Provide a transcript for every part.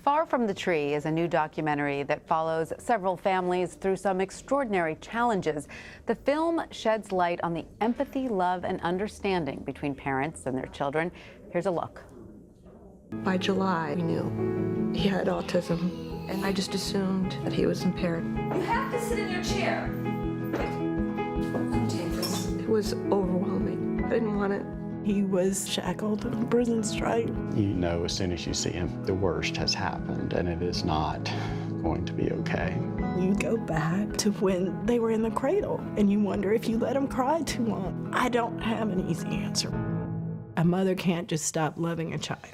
Far from the Tree is a new documentary that follows several families through some extraordinary challenges. The film sheds light on the empathy, love, and understanding between parents and their children. Here's a look. By July, we knew he had autism, and I just assumed that he was impaired. You have to sit in your chair. Take this. It was overwhelming. I didn't want it. He was shackled in a prison stripe. You know as soon as you see him, the worst has happened, and it is not going to be okay. You go back to when they were in the cradle, and you wonder if you let them cry too long. I don't have an easy answer. A mother can't just stop loving a child.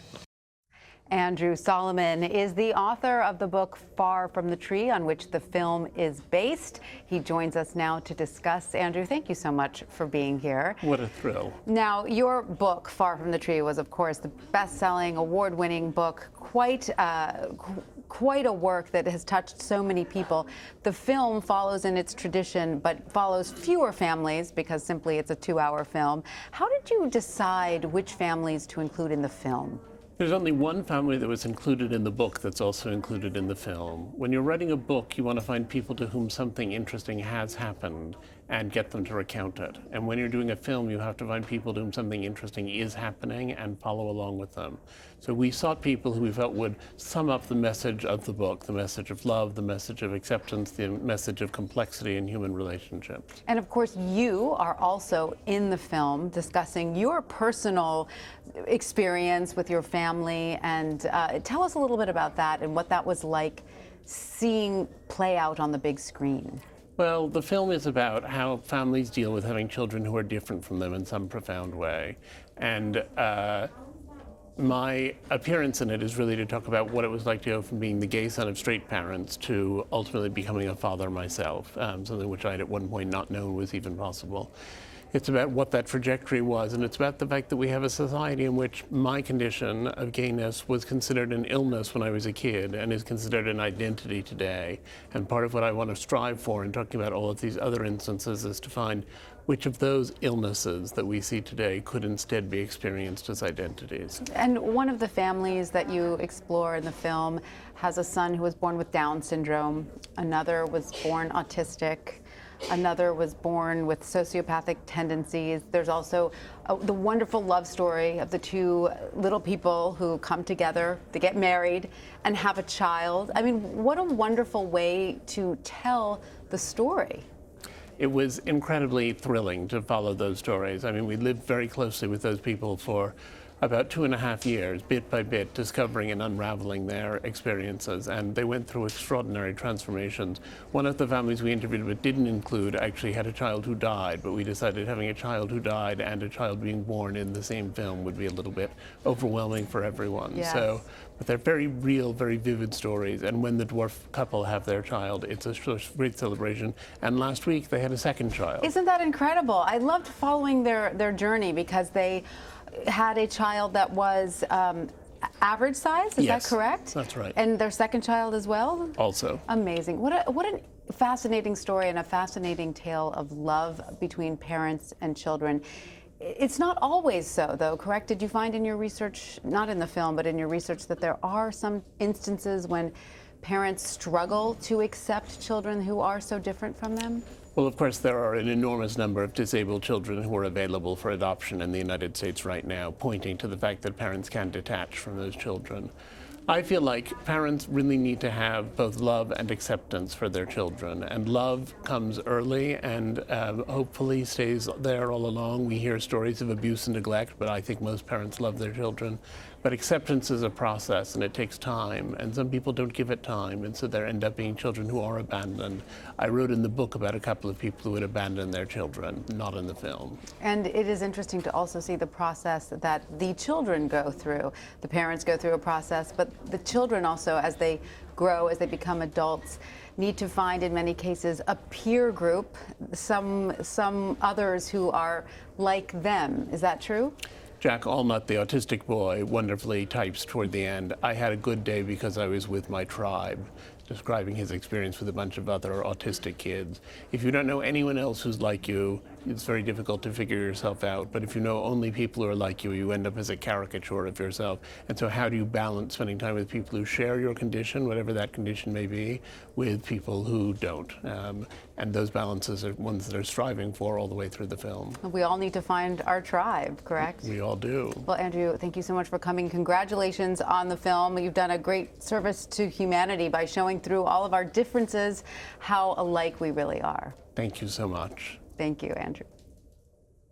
Andrew Solomon is the author of the book Far from the Tree, on which the film is based. He joins us now to discuss. Andrew, thank you so much for being here. What a thrill. Now, your book, Far from the Tree, was, of course, the best-selling, award-winning book, quite a work that has touched so many people. The film follows in its tradition, but follows fewer families because simply it's a 2-hour film. How did you decide which families to include in the film? There's only one family that was included in the book that's also included in the film. When you're writing a book, you want to find people to whom something interesting has happened and get them to recount it. And when you're doing a film, you have to find people to whom something interesting is happening and follow along with them. So we sought people who we felt would sum up the message of the book, the message of love, the message of acceptance, the message of complexity in human relationships. And of course, you are also in the film discussing your personal experience with your family. And tell us a little bit about that and what that was like seeing play out on the big screen. Well, the film is about how families deal with having children who are different from them in some profound way. And my appearance in it is really to talk about what it was like to go from being the gay son of straight parents to ultimately becoming a father myself, something which I had at one point not known was even possible. It's about what that trajectory was, and it's about the fact that we have a society in which my condition of gayness was considered an illness when I was a kid and is considered an identity today. And part of what I want to strive for in talking about all of these other instances is to find which of those illnesses that we see today could instead be experienced as identities. And one of the families that you explore in the film has a son who was born with Down syndrome, another was born autistic, another was born with sociopathic tendencies. There's also the wonderful love story of the two little people who come together, they get married, and have a child. I mean, what a wonderful way to tell the story. It was incredibly thrilling to follow those stories. I mean, we lived very closely with those people for about 2.5 years, bit by bit, discovering and unraveling their experiences, and they went through extraordinary transformations. One of the families we interviewed but didn't include actually had a child who died, but we decided having a child who died and a child being born in the same film would be a little bit overwhelming for everyone. Yes. So, but they're very real, very vivid stories, and when the dwarf couple have their child, it's a great celebration. And last week they had a second child. Isn't that incredible? I loved following their journey because they had a child that was average size, is Yes, that correct? that's right. And their second child as well? Also. Amazing. What a fascinating story and a fascinating tale of love between parents and children. It's not always so, though, correct? Did you find in your research, not in the film, but in your research, that there are some instances when parents struggle to accept children who are so different from them? Well, of course, there are an enormous number of disabled children who are available for adoption in the United States right now, pointing to the fact that parents can detach from those children. I feel like parents really need to have both love and acceptance for their children. And love comes early and hopefully stays there all along. We hear stories of abuse and neglect, but I think most parents love their children. But acceptance is a process, and it takes time, and some people don't give it time, and so there end up being children who are abandoned. I wrote in the book about a couple of people who had abandoned their children, not in the film. And it is interesting to also see the process that the children go through. The parents go through a process, but the children also, as they grow, as they become adults, need to find, in many cases, a peer group, some others who are like them. Is that true? Jack Allnut, the autistic boy, wonderfully types toward the end, "I had a good day because I was with my tribe," describing his experience with a bunch of other autistic kids. If you don't know anyone else who's like you, it's very difficult to figure yourself out. But if you know only people who are like you end up as a caricature of yourself. And so how do you balance spending time with people who share your condition, whatever that condition may be, with people who don't? And those balances are ones that are striving for all the way through the film. We all need to find our tribe, correct? We all do. Well, Andrew, thank you so much for coming. Congratulations on the film. You've done a great service to humanity by showing through all of our differences how alike we really are. Thank you so much. Thank you, Andrew.